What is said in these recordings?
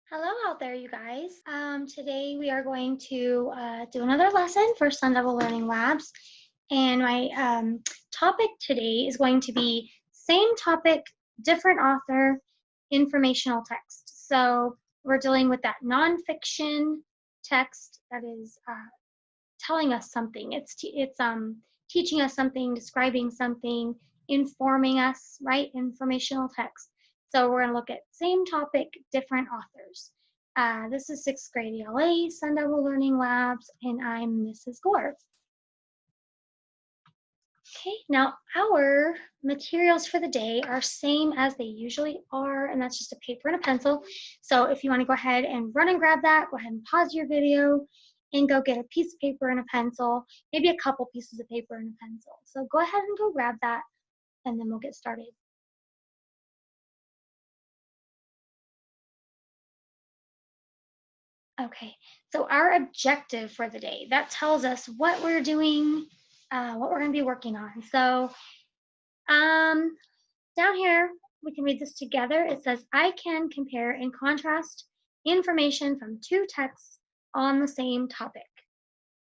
Hello out there, you guys. Today we are going to do another lesson for Sun Devil Learning Labs. And my topic today is going to be same topic, different author, informational text. So we're dealing with that nonfiction text that is telling us something. It's teaching us something, describing something, informing us, right? Informational text. So we're going to look at same topic, different authors. This is 6th grade ELA, Sun Devil Learning Labs, and I'm Mrs. Gore. Okay, now our materials for the day are same as they usually are, and that's just a paper and a pencil. So if you want to go ahead and run and grab that, go ahead and pause your video and go get a piece of paper and a pencil, maybe a couple pieces of paper and a pencil. So go ahead and go grab that, and then we'll get started. Okay, so our objective for the day, that tells us what we're doing, what we're going to be working on. So down here, we can read this together. It says, I can compare and contrast information from two texts on the same topic.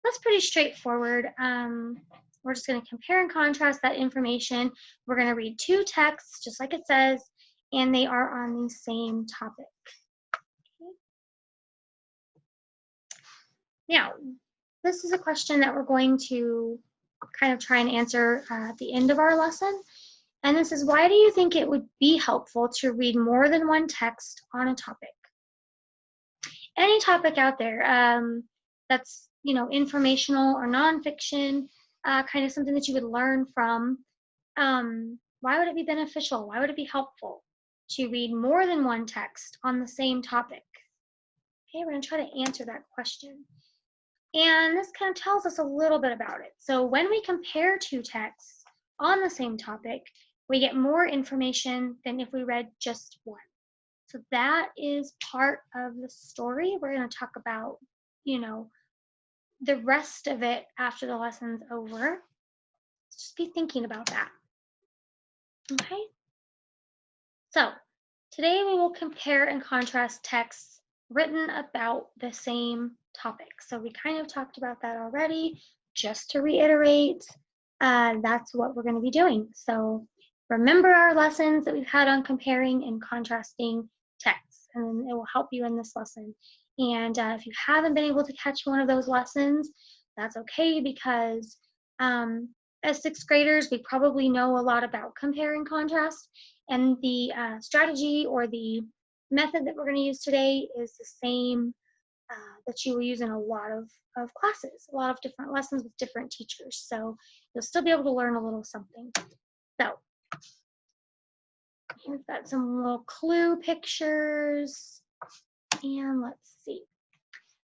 That's pretty straightforward. We're just going to compare and contrast that information. We're going to read two texts, just like it says, and they are on the same topic. Okay. Now, this is a question that we're going to kind of try and answer at the end of our lesson. And this is, why do you think it would be helpful to read more than one text on a topic? Any topic out there that's, informational or nonfiction, kind of something that you would learn from, why would it be beneficial? Why would it be helpful to read more than one text on the same topic? Okay, we're going to try to answer that question. And this kind of tells us a little bit about it. So when we compare two texts on the same topic, we get more information than if we read just one. So that is part of the story. We're going to talk about, the rest of it after the lesson's over. Just be thinking about that. Okay? So today we will compare and contrast texts written about the same topic. So we kind of talked about that already. Just to reiterate, that's what we're going to be doing. So remember our lessons that we've had on comparing and contrasting texts, and it will help you in this lesson. And if you haven't been able to catch one of those lessons, that's okay, because as 6th graders, we probably know a lot about compare and contrast, and the strategy or the method that we're going to use today is the same that you will use in a lot of classes, a lot of different lessons with different teachers. So you'll still be able to learn a little something. So we've got some little clue pictures, and let's see.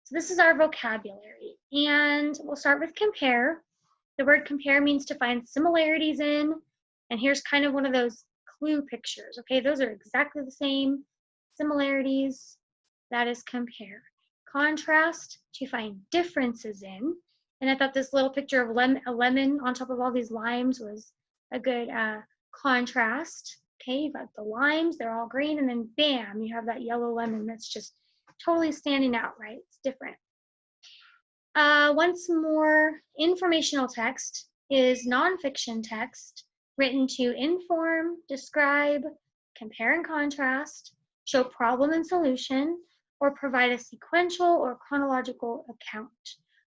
So this is our vocabulary, and we'll start with compare. The word compare means to find similarities in, and here's kind of one of those clue pictures. Okay, those are exactly the same similarities. That is compare. Contrast, to find differences in, and I thought this little picture of a lemon on top of all these limes was a good contrast. Okay, you've got the limes, they're all green, and then bam, you have that yellow lemon that's just totally standing out, right? It's different. Once more, informational text is nonfiction text written to inform, describe, compare and contrast, show problem and solution, or provide a sequential or chronological account.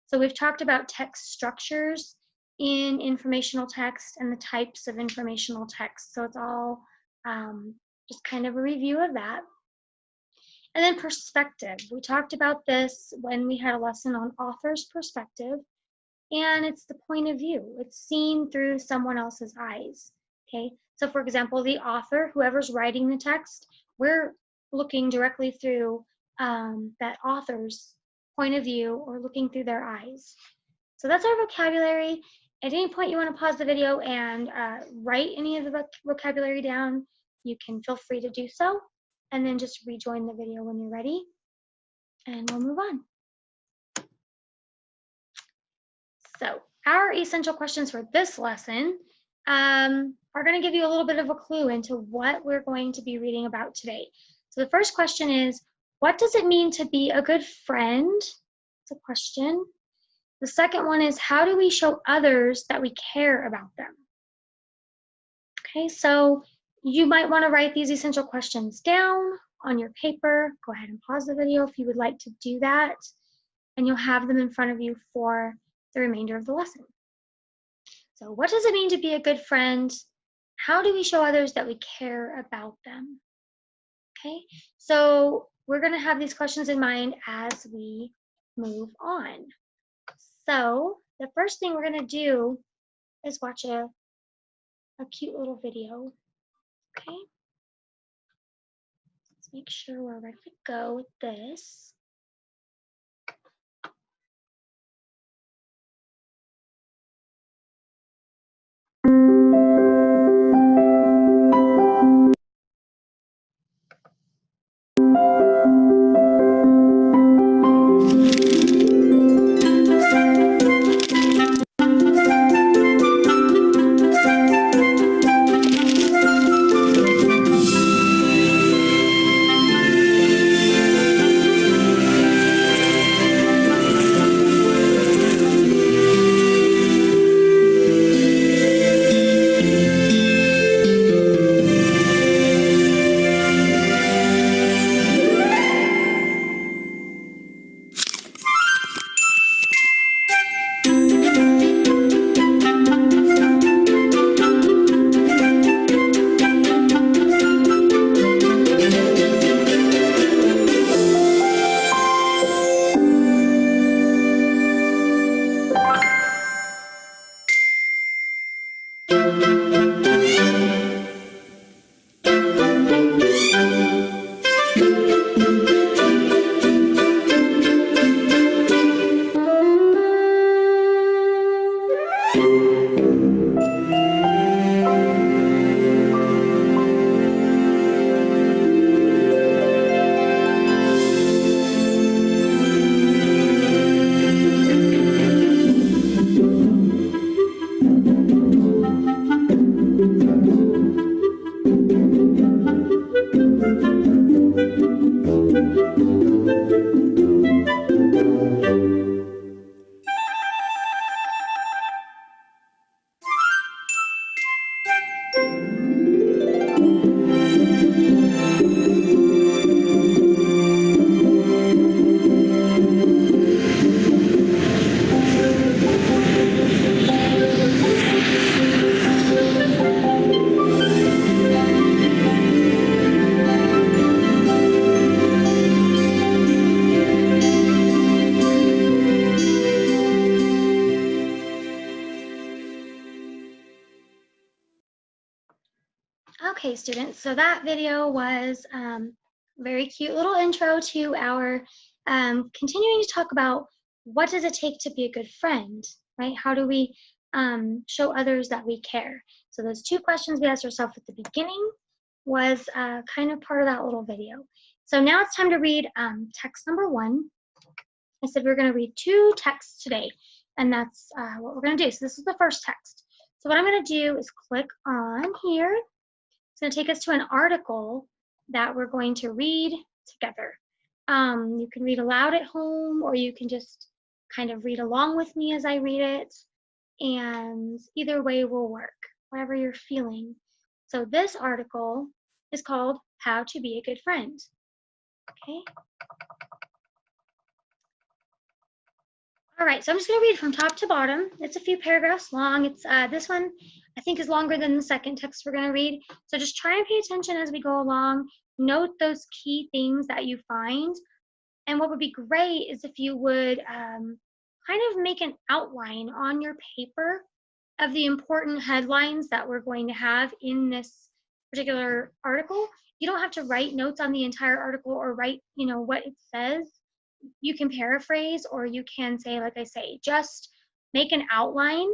So we've talked about text structures in informational text and the types of informational text. So it's all just kind of a review of that. And then perspective. We talked about this when we had a lesson on author's perspective, and it's the point of view. It's seen through someone else's eyes. Okay, so for example, the author, whoever's writing the text, we're looking directly through that author's point of view, or looking through their eyes. So that's our vocabulary. At any point you want to pause the video and write any of the vocabulary down, you can feel free to do so, and then just rejoin the video when you're ready, and we'll move on. So our essential questions for this lesson are going to give you a little bit of a clue into what we're going to be reading about today. So the first question is, what does it mean to be a good friend? It's a question. The second one is, how do we show others that we care about them? Okay, so you might want to write these essential questions down on your paper. Go ahead and pause the video if you would like to do that, and you'll have them in front of you for the remainder of the lesson. So what does it mean to be a good friend? How do we show others that we care about them? Okay, so we're going to have these questions in mind as we move on. So the first thing we're going to do is watch a cute little video. Okay, let's make sure we're ready to go with this. Okay, students, so that video was very cute little intro to our continuing to talk about what does it take to be a good friend, right? How do we show others that we care? So those two questions we asked ourselves at the beginning was kind of part of that little video. So now it's time to read text number 1. I said we're going to read 2 texts today, and that's what we're going to do. So this is the first text. So what I'm going to do is click on here. It's going to take us to an article that we're going to read together. You can read aloud at home, or you can just kind of read along with me as I read it, and either way will work, whatever you're feeling. So this article is called How to Be a Good Friend. Okay. All right, so I'm just going to read from top to bottom. It's a few paragraphs long. It's this one I think is longer than the second text we're going to read. So just try and pay attention as we go along. Note those key things that you find. And what would be great is if you would kind of make an outline on your paper of the important headlines that we're going to have in this particular article. You don't have to write notes on the entire article or write, what it says. You can paraphrase, or you can say, like I say, just make an outline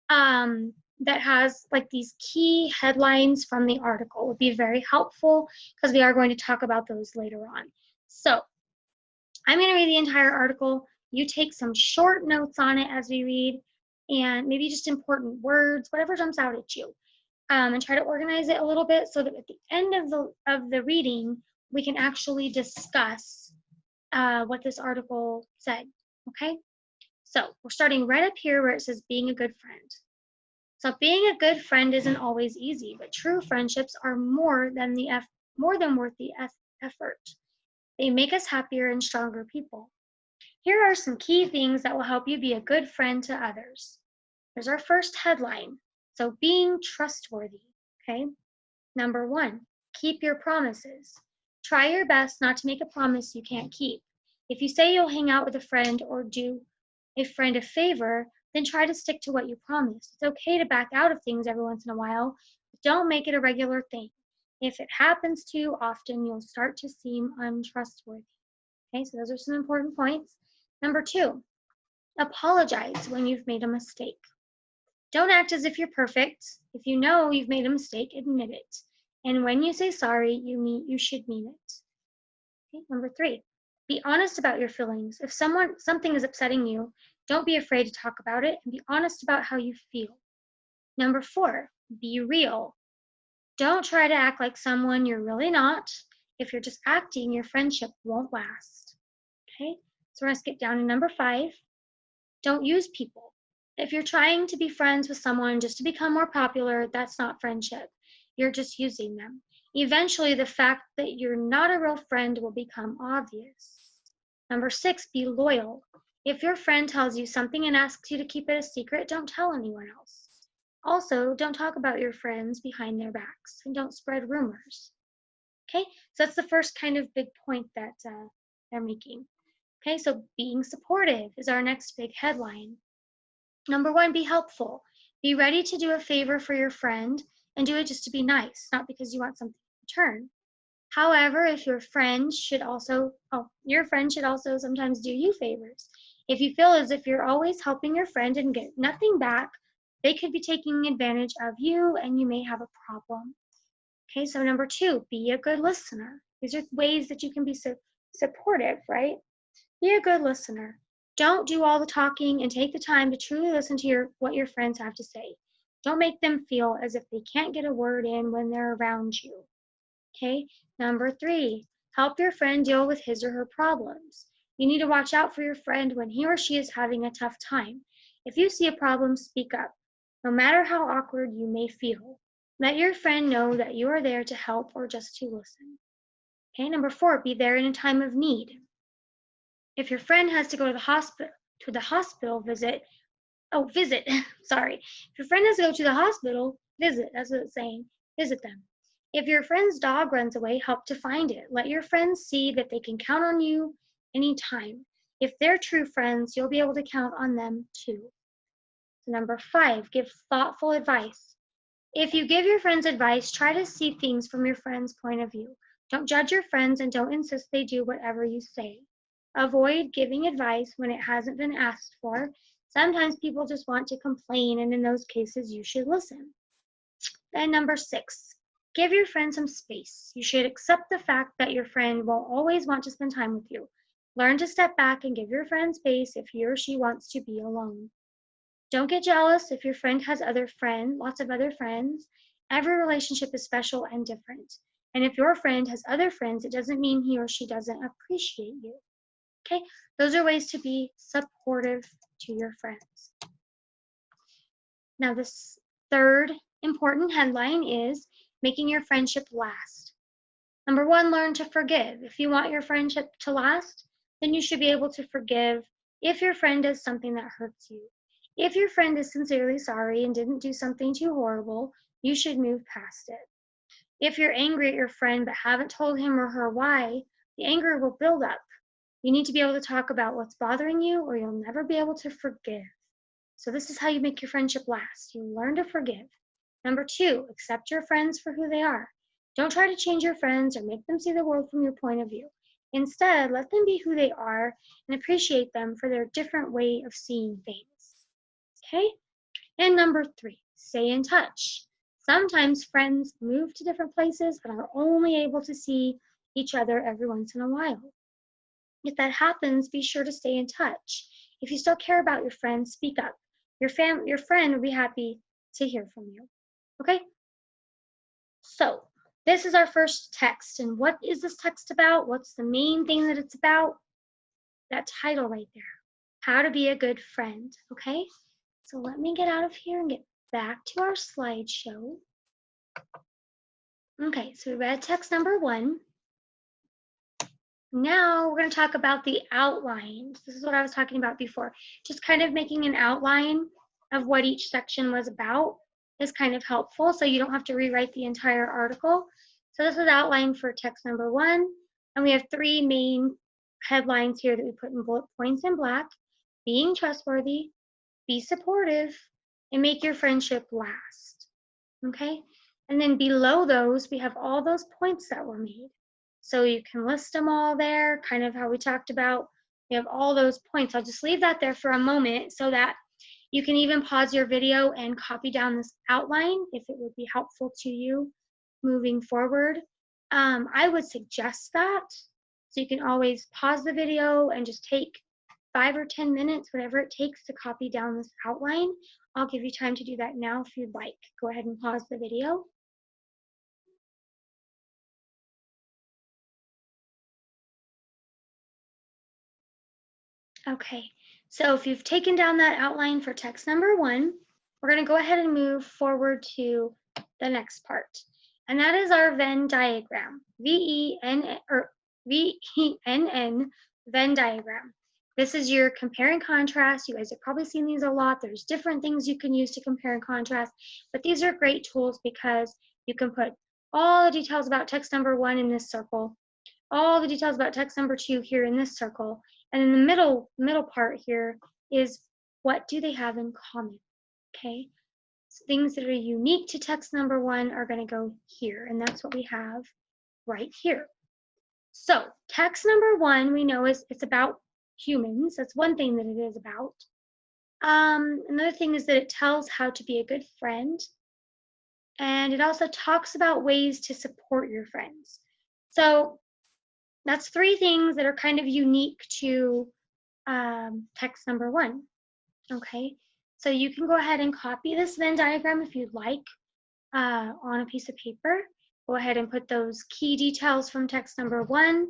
that has like these key headlines from the article. It would be very helpful because we are going to talk about those later on. So I'm going to read the entire article. You take some short notes on it as we read, and maybe just important words, whatever jumps out at you, and try to organize it a little bit so that at the end of the reading, we can actually discuss what this article said. Okay, so we're starting right up here where it says being a good friend. So being a good friend isn't always easy, but true friendships are more than worth the effort. They make us happier and stronger people. Here are some key things that will help you be a good friend to others. Here's our first headline. So being trustworthy, okay? Number 1, keep your promises. Try your best not to make a promise you can't keep. If you say you'll hang out with a friend or do a friend a favor, then try to stick to what you promised. It's okay to back out of things every once in a while, but don't make it a regular thing. If it happens too often, you'll start to seem untrustworthy. Okay, so those are some important points. Number 2, apologize when you've made a mistake. Don't act as if you're perfect. If you know you've made a mistake, admit it. And when you say sorry, you should mean it. Okay, number 3, be honest about your feelings. If something is upsetting you, don't be afraid to talk about it and be honest about how you feel. Number 4, be real. Don't try to act like someone you're really not. If you're just acting, your friendship won't last. Okay, so we're going to skip down to number 5. Don't use people. If you're trying to be friends with someone just to become more popular, that's not friendship. You're just using them. Eventually, the fact that you're not a real friend will become obvious. Number 6, be loyal. If your friend tells you something and asks you to keep it a secret, don't tell anyone else. Also, don't talk about your friends behind their backs and don't spread rumors. Okay, so that's the first kind of big point that they're making. Okay, so being supportive is our next big headline. Number 1, be helpful. Be ready to do a favor for your friend and do it just to be nice, not because you want something in return. However, if your friend should also sometimes do you favors. If you feel as if you're always helping your friend and get nothing back, they could be taking advantage of you and you may have a problem. Okay, so number 2, be a good listener. These are ways that you can be supportive, right? Be a good listener. Don't do all the talking and take the time to truly listen to what your friends have to say. Don't make them feel as if they can't get a word in when they're around you. Okay, number 3, help your friend deal with his or her problems. You need to watch out for your friend when he or she is having a tough time. If you see a problem, speak up, no matter how awkward you may feel. Let your friend know that you are there to help or just to listen. Okay, number 4, be there in a time of need. If your friend has to go to the hospital visit, sorry. If your friend has to go to the hospital, visit, that's what it's saying, visit them. If your friend's dog runs away, help to find it. Let your friends see that they can count on you anytime. If they're true friends, you'll be able to count on them too. So number 5, give thoughtful advice. If you give your friends advice, try to see things from your friend's point of view. Don't judge your friends and don't insist they do whatever you say. Avoid giving advice when it hasn't been asked for. Sometimes people just want to complain, and in those cases, you should listen. And number 6, give your friend some space. You should accept the fact that your friend won't always want to spend time with you. Learn to step back and give your friend space if he or she wants to be alone. Don't get jealous if your friend has lots of other friends. Every relationship is special and different. And if your friend has other friends, it doesn't mean he or she doesn't appreciate you. Okay, those are ways to be supportive to your friends. Now, this third important headline is making your friendship last. Number 1, learn to forgive. If you want your friendship to last, then you should be able to forgive if your friend does something that hurts you. If your friend is sincerely sorry and didn't do something too horrible, you should move past it. If you're angry at your friend but haven't told him or her why, the anger will build up. You need to be able to talk about what's bothering you or you'll never be able to forgive. So this is how you make your friendship last. You learn to forgive. Number 2, accept your friends for who they are. Don't try to change your friends or make them see the world from your point of view. Instead, let them be who they are and appreciate them for their different way of seeing things. Okay? And number 3, stay in touch. Sometimes friends move to different places and are only able to see each other every once in a while. If that happens, be sure to stay in touch. If you still care about your friend, speak up. Your friend will be happy to hear from you. Okay? So, this is our first text. And what is this text about? What's the main thing that it's about? that title right there. How to be a good friend, okay? So let me get out of here and get back to our slideshow. Okay, so we read text number 1. Now we're going to talk about the outlines. This is what I was talking about before. Just kind of making an outline of what each section was about is kind of helpful, so you don't have to rewrite the entire article. So this is outline for text number 1, and we have 3 main headlines here that we put in bullet points in black: being trustworthy, be supportive, and make your friendship last. Okay? And then below those, we have all those points that were made. So you can list them all there, kind of how we talked about. We have all those points. I'll just leave that there for a moment so that you can even pause your video and copy down this outline if it would be helpful to you moving forward. I would suggest that. So you can always pause the video and just take 5 or 10 minutes, whatever it takes, to copy down this outline. I'll give you time to do that now if you'd like. Go ahead and pause the video. Okay, so if you've taken down that outline for text number 1, we're going to go ahead and move forward to the next part. And that is our Venn diagram. V-E-N-N, Venn diagram. This is your compare and contrast. You guys have probably seen these a lot. There's different things you can use to compare and contrast, but these are great tools because you can put all the details about text number 1 in this circle, all the details about text number 2 here in this circle, and in the middle part here is what do they have in common, okay? So things that are unique to text number 1 are going to go here, and that's what we have right here. So text number 1 we know it's about humans. That's one thing that it is about. Another thing is that it tells how to be a good friend, and it also talks about ways to support your friends. So that's 3 things that are kind of unique to text number 1. Okay, so you can go ahead and copy this Venn diagram if you'd like on a piece of paper. Go ahead and put those key details from text number 1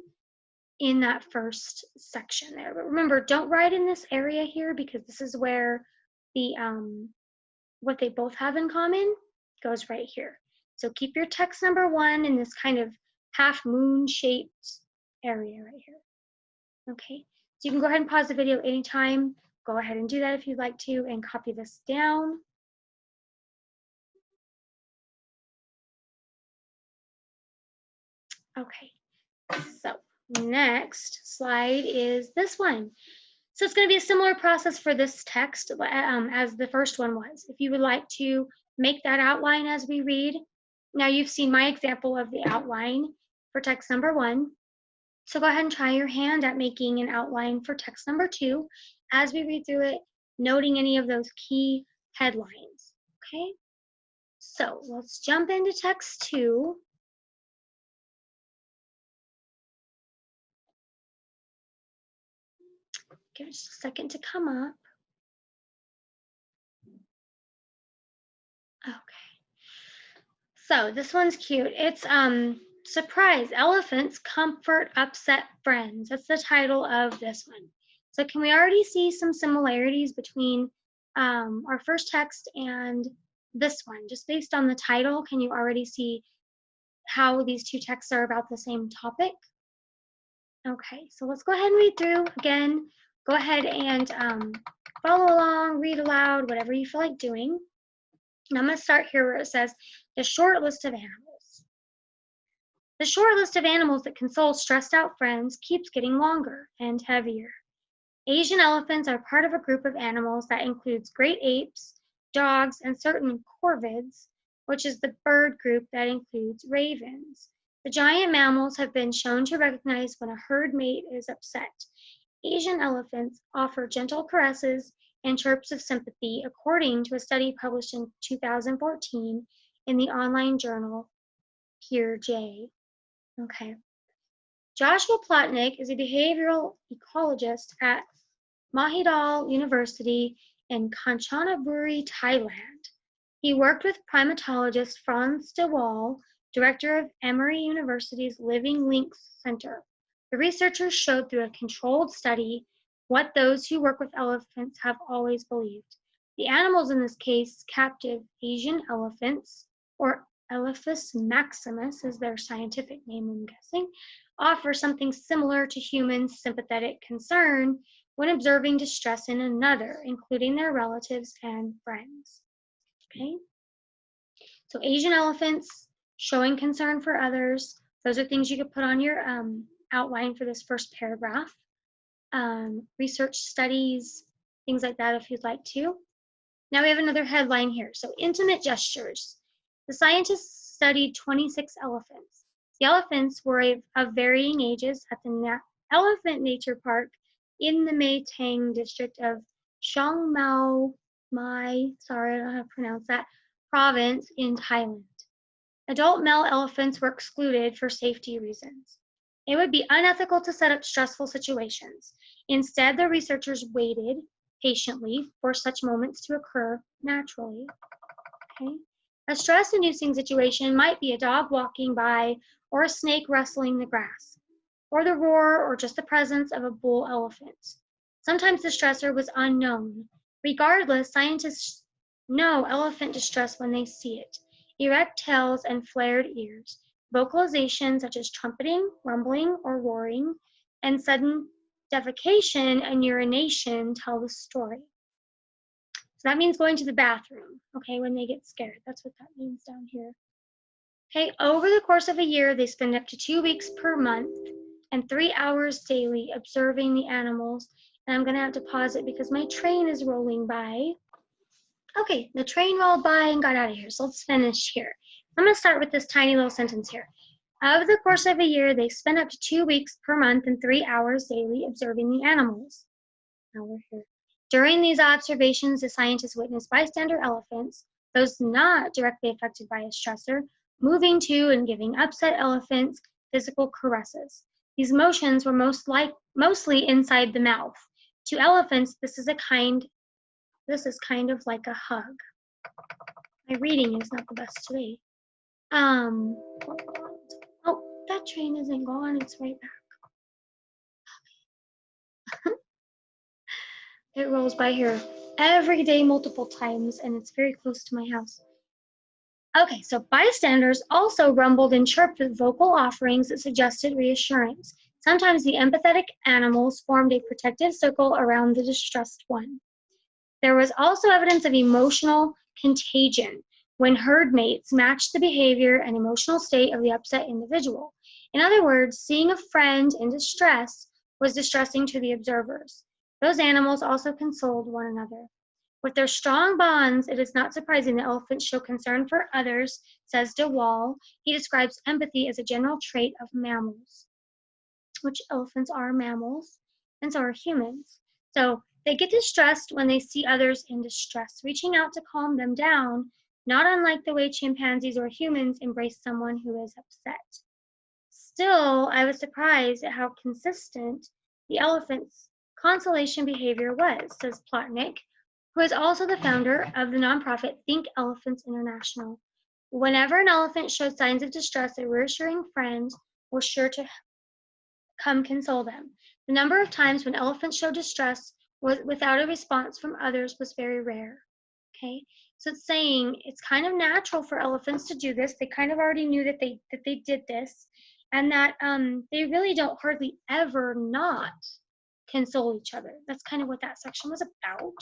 in that first section there. But remember, don't write in this area here because this is where the what they both have in common goes right here. So keep your text number 1 in this kind of half moon shaped area right here. Okay, so you can go ahead and pause the video anytime. Go ahead and do that if you'd like to, and copy this down. Okay, so next slide is this one. So it's going to be a similar process for this text as the first one was. If you would like to make that outline as we read, now you've seen my example of the outline for text number 1. So go ahead and try your hand at making an outline for text number 2 as we read through it, noting any of those key headlines, okay? So let's jump into text 2. Give it just a second to come up. Okay. So this one's cute. It's surprise, elephants comfort upset friends. That's the title of this one. So can we already see some similarities between our first text and this one? Just based on the title, can you already see how these 2 texts are about the same topic? Okay, so let's go ahead and read through. Again, go ahead and follow along, read aloud, whatever you feel like doing. And I'm going to start here where it says, the short list of animals. The short list of animals that console stressed out friends keeps getting longer and heavier. Asian elephants are part of a group of animals that includes great apes, dogs, and certain corvids, which is the bird group that includes ravens. The giant mammals have been shown to recognize when a herd mate is upset. Asian elephants offer gentle caresses and chirps of sympathy, according to a study published in 2014 in the online journal Peer J. Okay. Joshua Plotnick is a behavioral ecologist at Mahidol University in Kanchanaburi, Thailand. He worked with primatologist Frans de Waal, director of Emory University's Living Links Center, The researchers showed through a controlled study what those who work with elephants have always believed. The animals in this case, captive Asian elephants, or Elephas maximus is their scientific name, I'm guessing, offer something similar to human sympathetic concern when observing distress in another, including their relatives and friends. Okay? So Asian elephants showing concern for others. Those are things you could put on your outline for this first paragraph. Research studies, things like that if you'd like to. Now we have another headline here. So intimate gestures. The scientists studied 26 elephants. The elephants were of varying ages at the Elephant Nature Park in the Mae Tang district of Chiang Mai, sorry, I don't know how to pronounce that, province in Thailand. Adult male elephants were excluded for safety reasons. It would be unethical to set up stressful situations. Instead, the researchers waited patiently for such moments to occur naturally. Okay? A stress-inducing situation might be a dog walking by or a snake rustling the grass, or the roar or just the presence of a bull elephant. Sometimes the stressor was unknown. Regardless, scientists know elephant distress when they see it. Erect tails and flared ears, vocalization such as trumpeting, rumbling, or roaring, and sudden defecation and urination tell the story. So that means going to the bathroom, okay, when they get scared. That's what that means down here. Okay, over the course of a year, they spend up to 2 weeks per month and 3 hours daily observing the animals. And I'm gonna have to pause it because my train is rolling by. Okay, the train rolled by and got out of here, so let's finish here. I'm gonna start with this tiny little sentence here. Over the course of a year, they spend up to 2 weeks per month and 3 hours daily observing the animals. Now we're here. During these observations, the scientists witnessed bystander elephants, those not directly affected by a stressor, moving to and giving upset elephants physical caresses. These motions were mostly inside the mouth. To elephants, this is kind of like a hug. My reading is not the best today. Oh, that train isn't gone, it's right back. It rolls by here every day multiple times, and it's very close to my house. Okay, so bystanders also rumbled and chirped with vocal offerings that suggested reassurance. Sometimes the empathetic animals formed a protective circle around the distressed one. There was also evidence of emotional contagion when herd mates matched the behavior and emotional state of the upset individual. In other words, seeing a friend in distress was distressing to the observers. Those animals also consoled one another. With their strong bonds, it is not surprising that elephants show concern for others, says de Waal. He describes empathy as a general trait of mammals, which elephants are mammals, and so are humans. So they get distressed when they see others in distress, reaching out to calm them down, not unlike the way chimpanzees or humans embrace someone who is upset. Still, I was surprised at how consistent the elephant's consolation behavior was, says Plotnick, who is also the founder of the nonprofit Think Elephants International. Whenever an elephant showed signs of distress, a reassuring friend was sure to come console them. The number of times when elephants showed distress without a response from others was very rare. Okay, so it's saying it's kind of natural for elephants to do this. They kind of already knew that they did this, and that they really don't hardly ever not console each other. That's kind of what that section was about.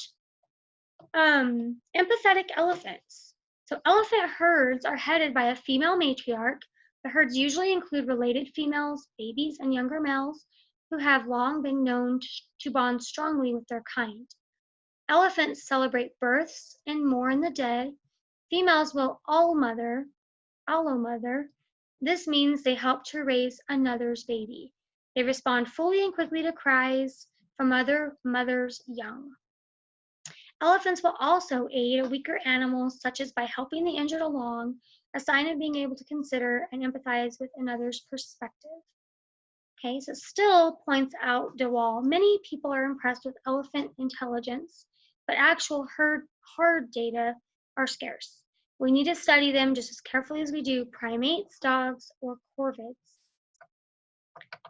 Empathetic elephants. So elephant herds are headed by a female matriarch. The herds usually include related females, babies, and younger males who have long been known to bond strongly with their kind. Elephants celebrate births and mourn the dead. Females will allo mother. This means they help to raise another's baby. They respond fully and quickly to cries from other mothers' young. Elephants will also aid weaker animals, such as by helping the injured along, a sign of being able to consider and empathize with another's perspective. Okay, so still points out de Waal, many people are impressed with elephant intelligence, but actual herd data are scarce. We need to study them just as carefully as we do primates, dogs, or corvids.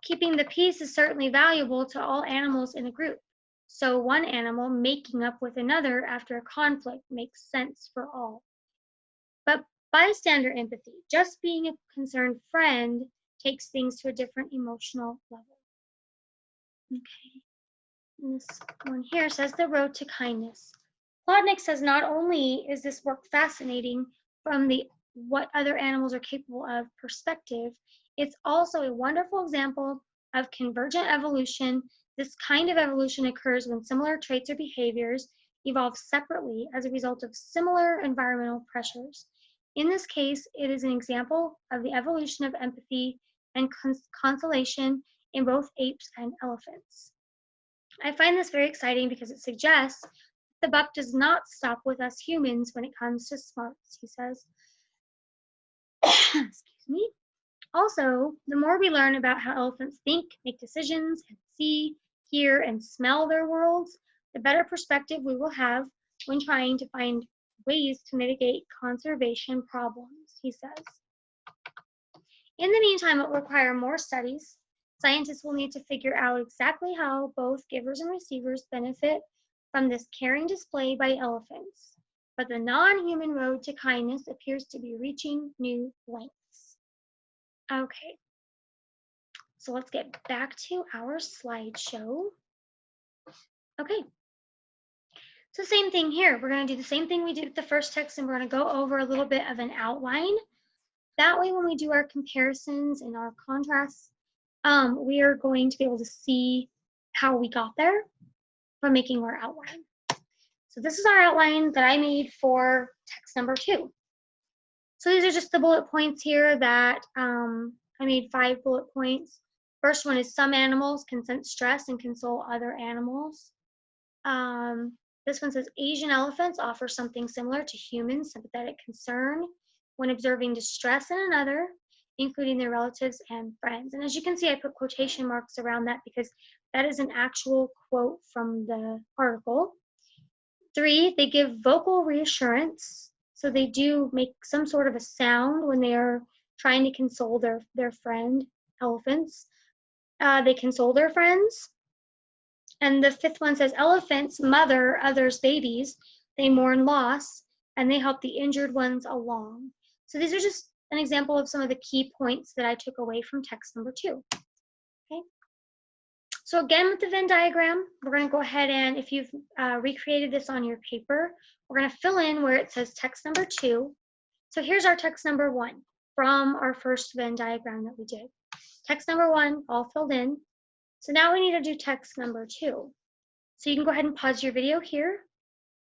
keeping the peace is certainly valuable to all animals in a group. So one animal making up with another after a conflict makes sense for all. But bystander empathy, just being a concerned friend, takes things to a different emotional level. Okay. And this one here says the road to kindness. Plotnik says not only is this work fascinating from the what other animals are capable of perspective, it's also a wonderful example of convergent evolution. This kind of evolution occurs when similar traits or behaviors evolve separately as a result of similar environmental pressures. In this case, it is an example of the evolution of empathy and consolation in both apes and elephants. I find this very exciting because it suggests the buck does not stop with us humans when it comes to smarts, he says. Excuse me. Also, the more we learn about how elephants think, make decisions, and see, hear, and smell their worlds, the better perspective we will have when trying to find ways to mitigate conservation problems, he says. In the meantime, it will require more studies. Scientists will need to figure out exactly how both givers and receivers benefit from this caring display by elephants. But the non-human road to kindness appears to be reaching new lengths. Okay, so let's get back to our slideshow. Okay, so same thing here. We're going to do the same thing we did with the first text, and we're going to go over a little bit of an outline. That way, when we do our comparisons and our contrasts, we are going to be able to see how we got there from making our outline. So this is our outline that I made for text number 2. So these are just the bullet points here that I made 5 bullet points. First one is some animals can sense stress and console other animals. This one says Asian elephants offer something similar to human sympathetic concern when observing distress in another, including their relatives and friends. And as you can see, I put quotation marks around that because that is an actual quote from the article. 3, they give vocal reassurance. So they do make some sort of a sound when they are trying to console their friend, elephants. They console their friends. And the 5th one says elephants mother others' babies. They mourn loss, and they help the injured ones along. So these are just an example of some of the key points that I took away from text number 2. Okay. So again, with the Venn diagram, we're going to go ahead and if you've recreated this on your paper, we're going to fill in where it says text number 2. So here's our text number 1 from our first Venn diagram that we did. Text number 1 all filled in. So now we need to do text number 2. So you can go ahead and pause your video here,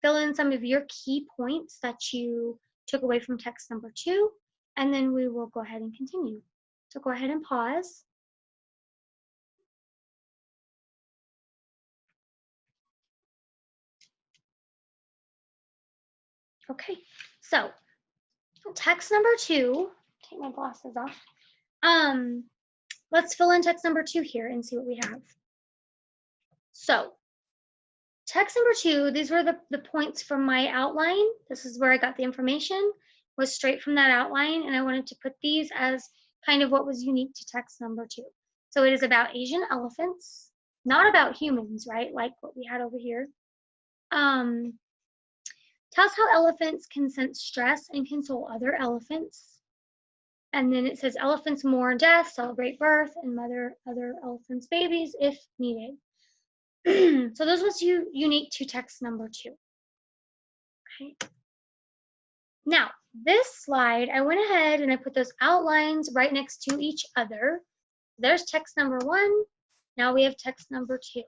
fill in some of your key points that you took away from text number 2, and then we will go ahead and continue. So go ahead and pause. Okay, so text number 2, take my glasses off. Let's fill in text number 2 here and see what we have. So text number 2, these were the points from my outline. This is where I got the information, was straight from that outline, and I wanted to put these as kind of what was unique to text number 2. So it is about Asian elephants, not about humans, right? Like what we had over here. Tells how elephants can sense stress and console other elephants. And then it says elephants mourn death, celebrate birth, and mother other elephants' babies if needed. So those was unique to text number 2. Okay. Now, this slide, I went ahead and I put those outlines right next to each other. There's text number 1. Now we have text number 2.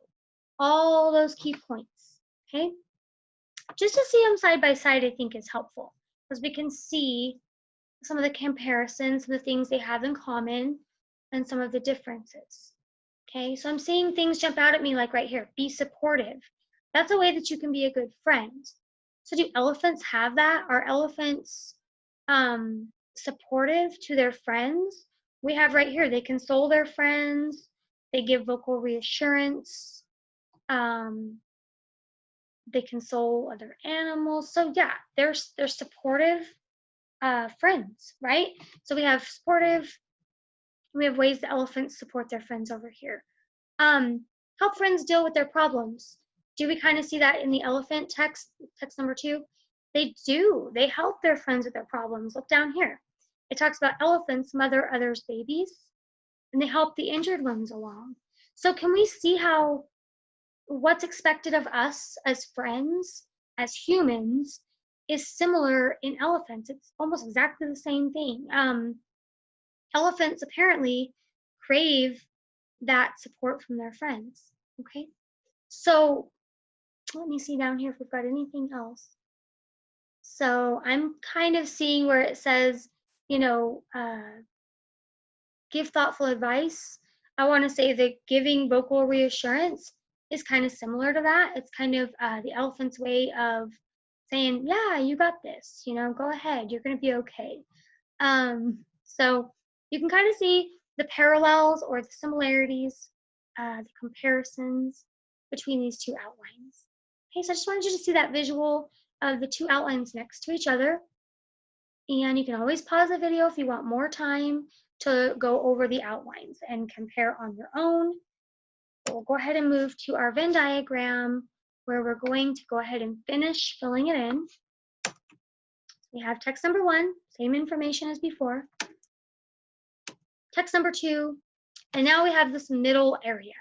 All those key points, okay? Just to see them side by side, I think is helpful because we can see some of the comparisons, some of the things they have in common, and some of the differences. Okay, so I'm seeing things jump out at me like right here, be supportive. That's a way that you can be a good friend. So do elephants have that? Are elephants supportive to their friends? We have right here, they console their friends, they give vocal reassurance, they console other animals. So yeah, they're supportive friends, right? So we have supportive, We have ways the elephants support their friends over here. Help friends deal with their problems. Do we kind of see that in the elephant text number 2? They do. They help their friends with their problems. Look down here. It talks about elephants mother others' babies, and they help the injured ones along. So can we see how what's expected of us as friends, as humans, is similar in elephants? It's almost exactly the same thing. Elephants apparently crave that support from their friends. Okay, so let me see down here if we've got anything else. So I'm kind of seeing where it says, you know, give thoughtful advice. I want to say that giving vocal reassurance is kind of similar to that. It's kind of the elephant's way of saying, yeah, you got this, you know, go ahead, you're going to be okay. So you can kind of see the parallels or the similarities, the comparisons between these two outlines. Okay, so I just wanted you to see that visual of the two outlines next to each other. And you can always pause the video if you want more time to go over the outlines and compare on your own. We'll go ahead and move to our Venn diagram where we're going to go ahead and finish filling it in. We have text number 1, same information as before. Text number 2, and now we have this middle area,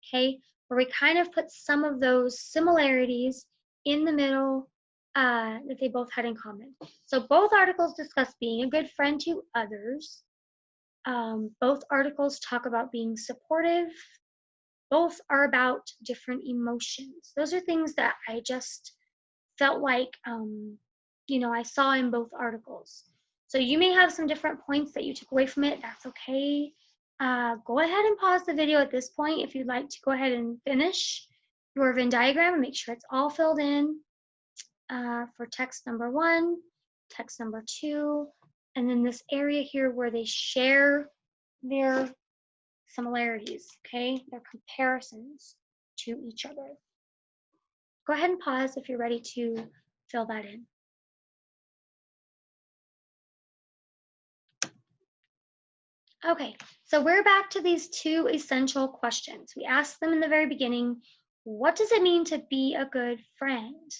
okay, where we kind of put some of those similarities in the middle that they both had in common. So both articles discuss being a good friend to others. Both articles talk about being supportive. Both are about different emotions. Those are things that I just felt like, you know, I saw in both articles. So you may have some different points that you took away from it. That's okay. Go ahead and pause the video at this point if you'd like to go ahead and finish your Venn diagram and make sure it's all filled in for text number 1, text number 2, and then this area here where they share their similarities, okay, their comparisons to each other. Go ahead and pause if you're ready to fill that in. Okay, so we're back to these 2 essential questions. We asked them in the very beginning, what does it mean to be a good friend?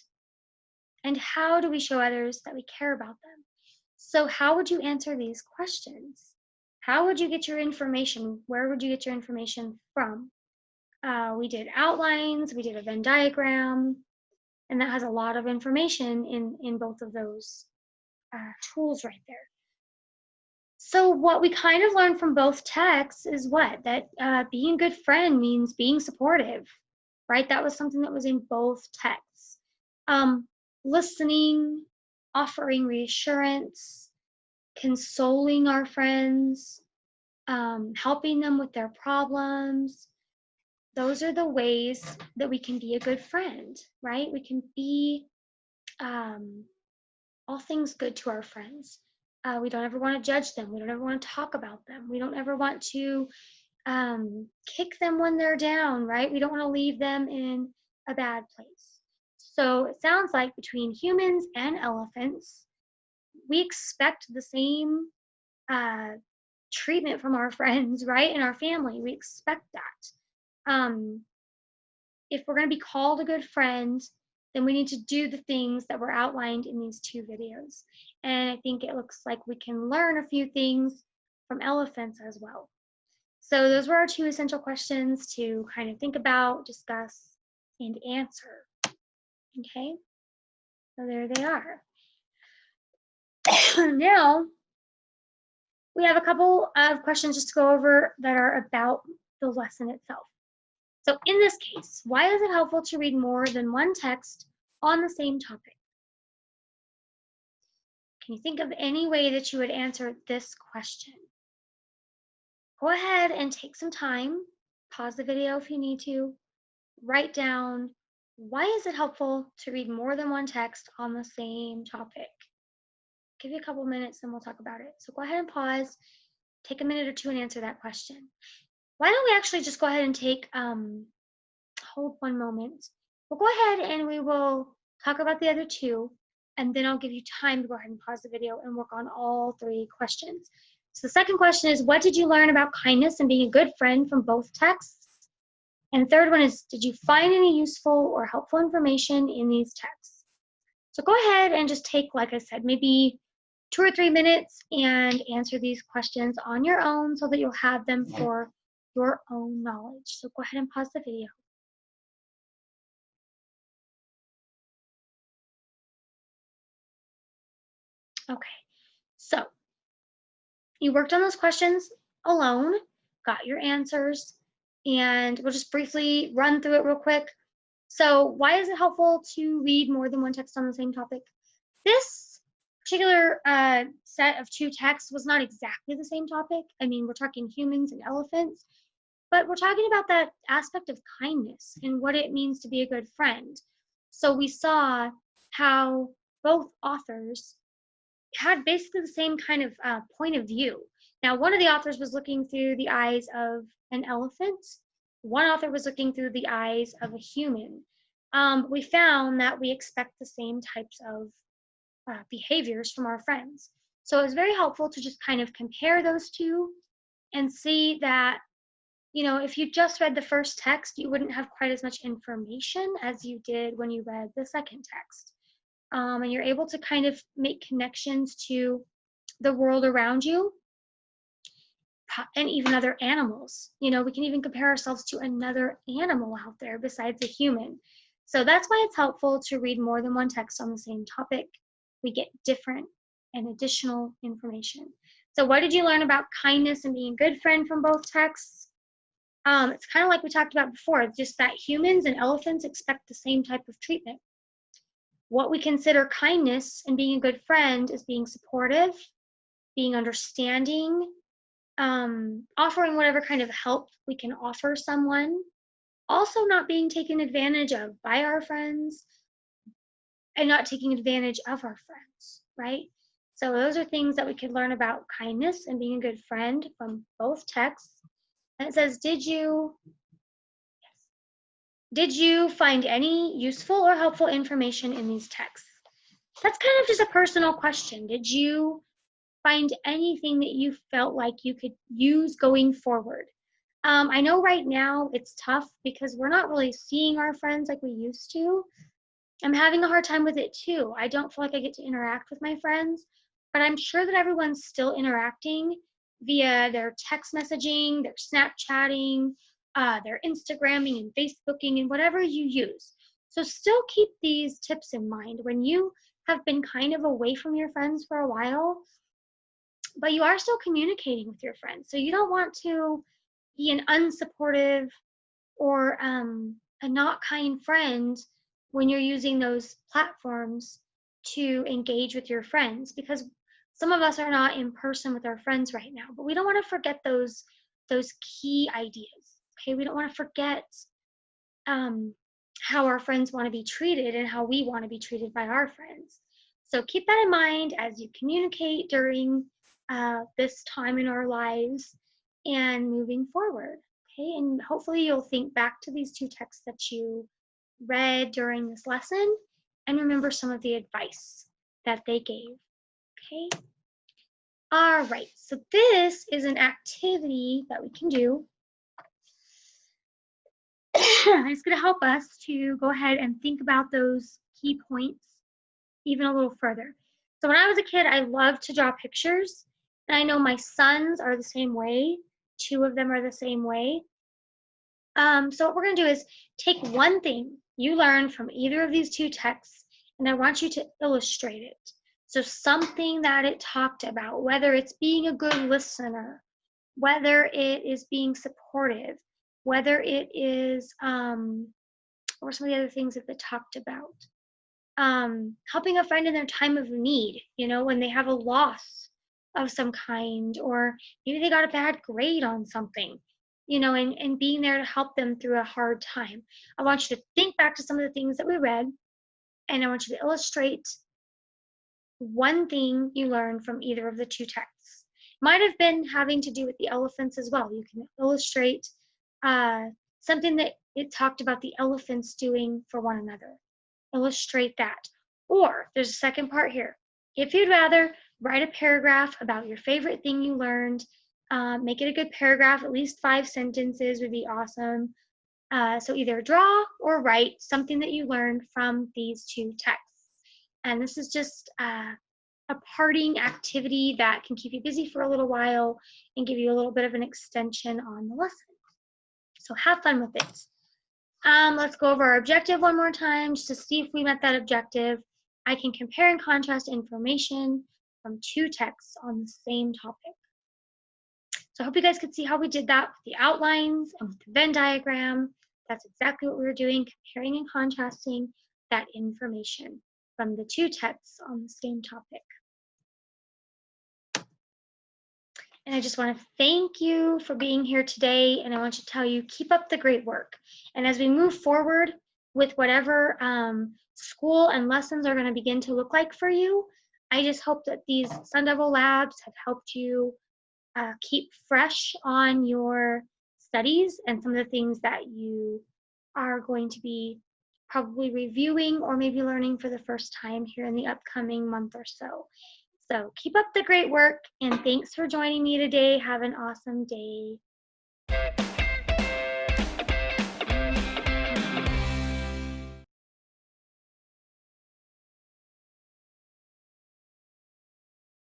And how do we show others that we care about them? So how would you answer these questions? How would you get your information? Where would you get your information from? We did outlines, we did a Venn diagram, and that has a lot of information in both of those tools right there. So what we kind of learned from both texts is what? That being a good friend means being supportive, right? That was something that was in both texts. Listening, offering reassurance, consoling our friends, helping them with their problems. Those are the ways that we can be a good friend, right? We can be all things good to our friends. We don't ever want to judge them. We don't ever want to talk about them. We don't ever want to kick them when they're down, right? We don't want to leave them in a bad place. So it sounds like between humans and elephants, we expect the same treatment from our friends, right? And our family. We expect that. If we're going to be called a good friend, then we need to do the things that were outlined in these 2 videos. And I think it looks like we can learn a few things from elephants as well. So those were our 2 essential questions to kind of think about, discuss, and answer. Okay, so there they are. Now, we have a couple of questions just to go over that are about the lesson itself. So in this case, why is it helpful to read more than one text on the same topic? Can you think of any way that you would answer this question? Go ahead and take some time, pause the video if you need to, write down, why is it helpful to read more than one text on the same topic? Give you a couple minutes and we'll talk about it. So go ahead and pause, take a minute or 2 and answer that question. Why don't we actually just go ahead and take, hold one moment. We'll go ahead and we will talk about the other 2, and then I'll give you time to go ahead and pause the video and work on all 3 questions. So the second question is, what did you learn about kindness and being a good friend from both texts? And the third one is, did you find any useful or helpful information in these texts? So go ahead and just take, like I said, maybe 2 or 3 minutes and answer these questions on your own so that you'll have them for your own knowledge. So go ahead and pause the video. Okay, so you worked on those questions alone, got your answers, and we'll just briefly run through it real quick. So why is it helpful to read more than one text on the same topic? This particular set of 2 texts was not exactly the same topic. I mean, we're talking humans and elephants, but we're talking about that aspect of kindness and what it means to be a good friend. So we saw how both authors had basically the same kind of point of view. Now, one of the authors was looking through the eyes of an elephant. One author was looking through the eyes of a human. We found that we expect the same types of behaviors from our friends. So it was very helpful to just kind of compare those two and see that, you know, if you just read the first text, you wouldn't have quite as much information as you did when you read the second text. And you're able to kind of make connections to the world around you and even other animals. You know, we can even compare ourselves to another animal out there besides a human. So that's why it's helpful to read more than one text on the same topic. We get different and additional information. So what did you learn about kindness and being a good friend from both texts? It's kind of like we talked about before, just that humans and elephants expect the same type of treatment. What we consider kindness and being a good friend is being supportive, being understanding, offering whatever kind of help we can offer someone, also not being taken advantage of by our friends and not taking advantage of our friends, right? So those are things that we could learn about kindness and being a good friend from both texts. And it says, did you find any useful or helpful information in these texts? That's kind of just a personal question. Did you find anything that you felt like you could use going forward? I know right now it's tough because we're not really seeing our friends like we used to. I'm having a hard time with it too. I don't feel like I get to interact with my friends, but I'm sure that everyone's still interacting via their text messaging, their Snapchatting, their Instagramming and Facebooking and whatever you use. So still keep these tips in mind when you have been kind of away from your friends for a while, but you are still communicating with your friends. So you don't want to be an unsupportive or a not kind friend when you're using those platforms to engage with your friends, because some of us are not in person with our friends right now, but we don't want to forget those key ideas. Okay, we don't want to forget how our friends want to be treated and how we want to be treated by our friends. So keep that in mind as you communicate during this time in our lives and moving forward. Okay, and hopefully you'll think back to these 2 texts that you read during this lesson and remember some of the advice that they gave. Okay. All right, so this is an activity that we can do. It's going to help us to go ahead and think about those key points even a little further. So when I was a kid, I loved to draw pictures, and I know my sons are the same way. 2 of them are the same way. So what we're going to do is take one thing you learned from either of these 2 texts, and I want you to illustrate it. So something that it talked about, whether it's being a good listener, whether it is being supportive, whether it is, or some of the other things that they talked about. Helping a friend in their time of need, you know, when they have a loss of some kind, or maybe they got a bad grade on something, you know, and being there to help them through a hard time. I want you to think back to some of the things that we read, and I want you to illustrate one thing you learned from either of the 2 texts. Might have been having to do with the elephants as well. You can illustrate something that it talked about the elephants doing for one another. Illustrate that. Or there's a second part here. If you'd rather, write a paragraph about your favorite thing you learned. Make it a good paragraph, at least 5 sentences would be awesome. So either draw or write something that you learned from these 2 texts. And this is just a parting activity that can keep you busy for a little while and give you a little bit of an extension on the lesson. So have fun with it. Let's go over our objective one more time just to see if we met that objective. I can compare and contrast information from 2 texts on the same topic. So I hope you guys could see how we did that with the outlines and with the Venn diagram. That's exactly what we were doing, comparing and contrasting that information from the 2 texts on the same topic. And I just want to thank you for being here today. And I want to tell you, keep up the great work. And as we move forward with whatever school and lessons are going to begin to look like for you, I just hope that these Sun Devil Labs have helped you keep fresh on your studies and some of the things that you are going to be probably reviewing or maybe learning for the first time here in the upcoming month or so. So keep up the great work, and thanks for joining me today. Have an awesome day.